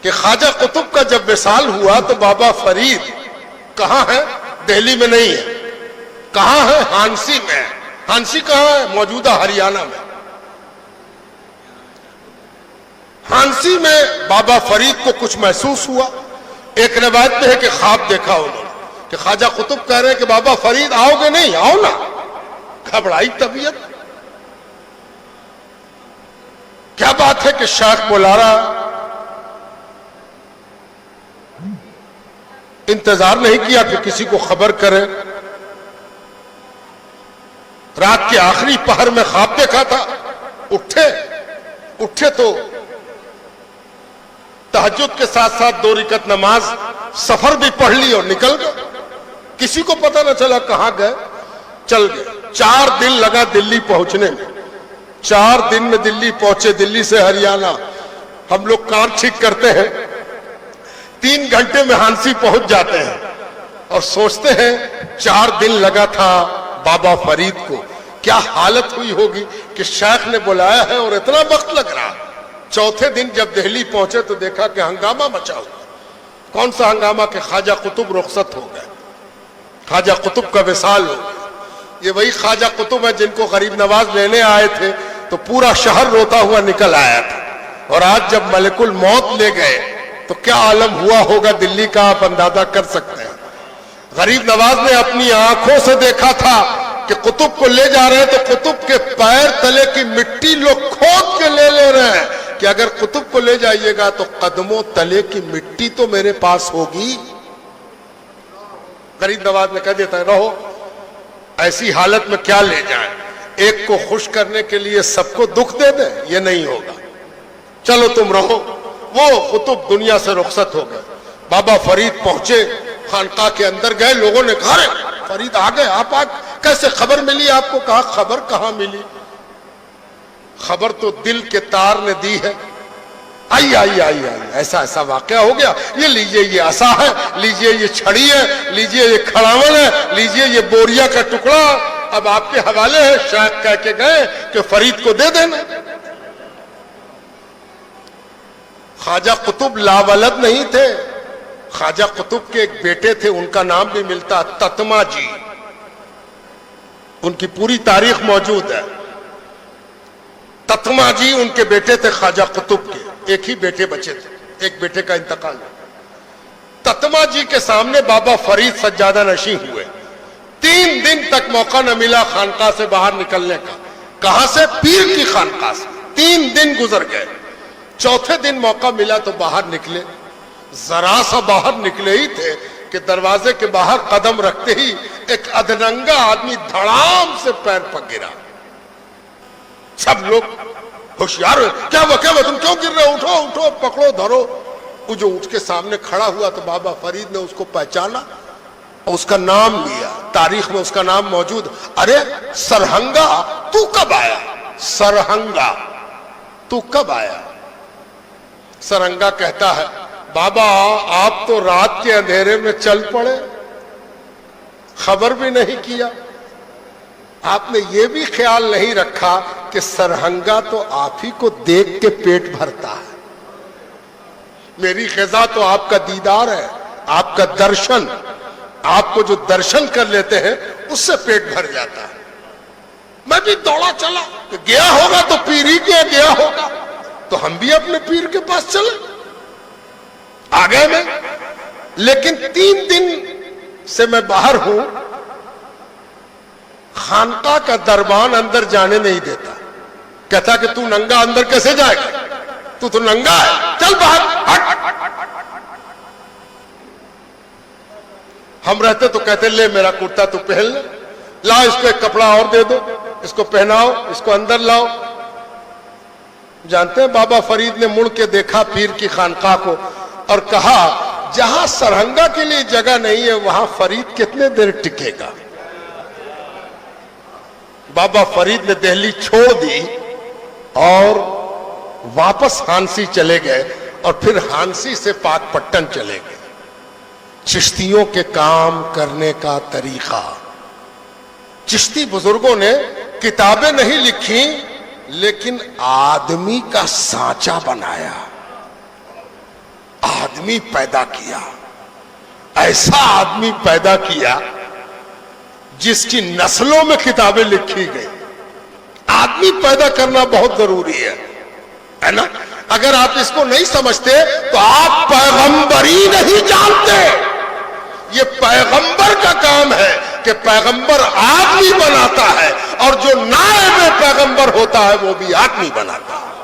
کہ خواجہ قطب کا جب وصال ہوا تو بابا فرید کہاں ہے؟ دہلی میں نہیں ہے. کہاں ہے؟ ہانسی میں. ہانسی کہاں ہے؟ موجودہ ہریانہ میں. ہانسی میں بابا فرید کو کچھ محسوس ہوا. ایک روایت میں ہے کہ خواب دیکھا انہوں نے کہ خواجہ قطب کہہ رہے ہیں کہ بابا فرید آؤ گے نہیں؟ آؤ نا. گھبرائی طبیعت. کیا بات ہے کہ شیخ بلا رہا. انتظار نہیں کیا کہ کسی کو خبر کرے. رات کے آخری پہر میں خواب دیکھا تھا. اٹھے تو تہجد کے ساتھ ساتھ 2 رکعت نماز سفر بھی پڑھ لی اور نکل گئے. کسی کو پتہ نہ چلا کہاں گئے. چل گئے. 4 دن لگا دلی پہنچنے میں. 4 دن میں دلی پہنچے. دلی سے ہریانہ. ہم لوگ کار ٹھیک کرتے ہیں 3 گھنٹے میں ہانسی پہنچ جاتے ہیں اور سوچتے ہیں 4 دن لگا تھا بابا فرید کو. کیا حالت ہوئی ہوگی کہ شیخ نے بلایا ہے اور اتنا وقت لگ رہا. چوتھے دن جب دہلی پہنچے تو دیکھا کہ ہنگامہ مچا ہوا. کون سا ہنگامہ؟ کہ خواجہ قطب رخصت ہو گئے. خواجہ قطب کا وصال ہو گیا. یہ وہی خواجہ قطب ہے جن کو غریب نواز لینے آئے تھے تو پورا شہر روتا ہوا نکل آیا تھا. اور آج جب ملک الموت لے گئے تو کیا عالم ہوا ہوگا دلی کا آپ اندازہ کر سکتے ہیں. غریب نواز نے اپنی آنکھوں سے دیکھا تھا کہ قطب کو لے جا رہے ہیں تو قطب کے پیر تلے کی مٹی لوگ کھود کے لے رہے ہیں کہ اگر قطب کو لے جائیے گا تو قدموں تلے کی مٹی تو میرے پاس ہوگی. غریب نواز نے کہہ دیتا ہے رہو. ایسی حالت میں کیا لے جائیں؟ ایک کو خوش کرنے کے لیے سب کو دکھ دے دیں؟ یہ نہیں ہوگا. چلو تم رہو. وہ قطب دنیا سے رخصت ہو گئے. بابا فرید پہنچے. خانقاہ کے اندر گئے. لوگوں نے کہا فرید آ گئے. آپ کیسے خبر ملی آپ کو؟ کہا خبر کہاں ملی. خبر تو دل کے تار نے دی ہے. آئی ایسا واقعہ ہو گیا. یہ لیجئے یہ عصا ہے, لیجئے یہ چھڑی ہے, لیجئے یہ کھڑاون ہے, لیجئے یہ بوریا کا ٹکڑا اب آپ کے حوالے ہے. شاید کہہ کے گئے کہ فرید کو دے دینا. خواجہ قطب لاولد نہیں تھے. خواجہ قطب کے ایک بیٹے تھے, ان کا نام بھی ملتا تتما جی. ان کی پوری تاریخ موجود ہے. تتما جی ان کے بیٹے تھے خواجہ قطب کے. ایک ہی بیٹے بچے تھے, ایک بیٹے کا انتقال. تتما جی کے سامنے بابا فرید سجادہ نشین ہوئے. 3 دن تک موقع نہ ملا خانقاہ سے باہر نکلنے کا. کہاں سے؟ پیر کی خانقاہ سے. 3 دن گزر گئے. چوتھے دن موقع ملا تو باہر نکلے. ذرا سا باہر نکلے ہی تھے کہ دروازے کے باہر قدم رکھتے ہی ایک ادھنگا آدمی دھڑام سے پیر پر گرا. سب لوگ ہوشیار ہوئے. کیا ہوا تم کیوں گر رہے؟ اٹھو اٹھو, پکڑو دھرو. وہ جو اٹھ کے سامنے کھڑا ہوا تو بابا فرید نے اس کو پہچانا اور اس کا نام لیا. تاریخ میں اس کا نام موجود. ارے سرہنگا تو کب آیا؟ سرہنگا تو کب آیا؟ سرہنگا کہتا ہے بابا آپ تو رات کے اندھیرے میں چل پڑے, خبر بھی نہیں کیا. آپ نے یہ بھی خیال نہیں رکھا کہ سرہنگا تو آپ ہی کو دیکھ کے پیٹ بھرتا ہے. میری خزاں تو آپ کا دیدار ہے, آپ کا درشن. آپ کو جو درشن کر لیتے ہیں اس سے پیٹ بھر جاتا ہے. میں بھی دوڑا چلا کہ گیا ہوگا تو پیر ہی گیا ہوگا, تو ہم بھی اپنے پیر کے پاس چلے. آ گئے میں. لیکن 3 دن سے میں باہر ہوں. خانقاہ کا دربان اندر جانے نہیں دیتا. کہتا کہ تو ننگا اندر کیسے جائے گا؟ تو ننگا ہے, چل باہر ہٹ. ہم رہتے تو کہتے لے میرا کرتا تو پہن لے, لا اس کو ایک کپڑا اور دے دو, اس کو پہناؤ, اس کو اندر لاؤ. جانتے ہیں بابا فرید نے مڑ کے دیکھا پیر کی خانقاہ کو اور کہا جہاں سرہنگا کے لیے جگہ نہیں ہے وہاں فرید کتنے دیر ٹکے گا. بابا فرید نے دہلی چھوڑ دی اور واپس ہانسی چلے گئے اور پھر ہانسی سے پاک پٹن چلے گئے. چشتیوں کے کام کرنے کا طریقہ. چشتی بزرگوں نے کتابیں نہیں لکھی لیکن آدمی کا سانچہ بنایا. آدمی پیدا کیا، ایسا آدمی پیدا کیا جس کی نسلوں میں کتابیں لکھی گئی. آدمی پیدا کرنا بہت ضروری ہے نا. اگر آپ اس کو نہیں سمجھتے تو آپ پیغمبری نہیں جانتے. یہ پیغمبر کا کام ہے کہ پیغمبر آدمی بناتا ہے، اور جو نائب پیغمبر ہوتا ہے وہ بھی آدمی بناتا ہے.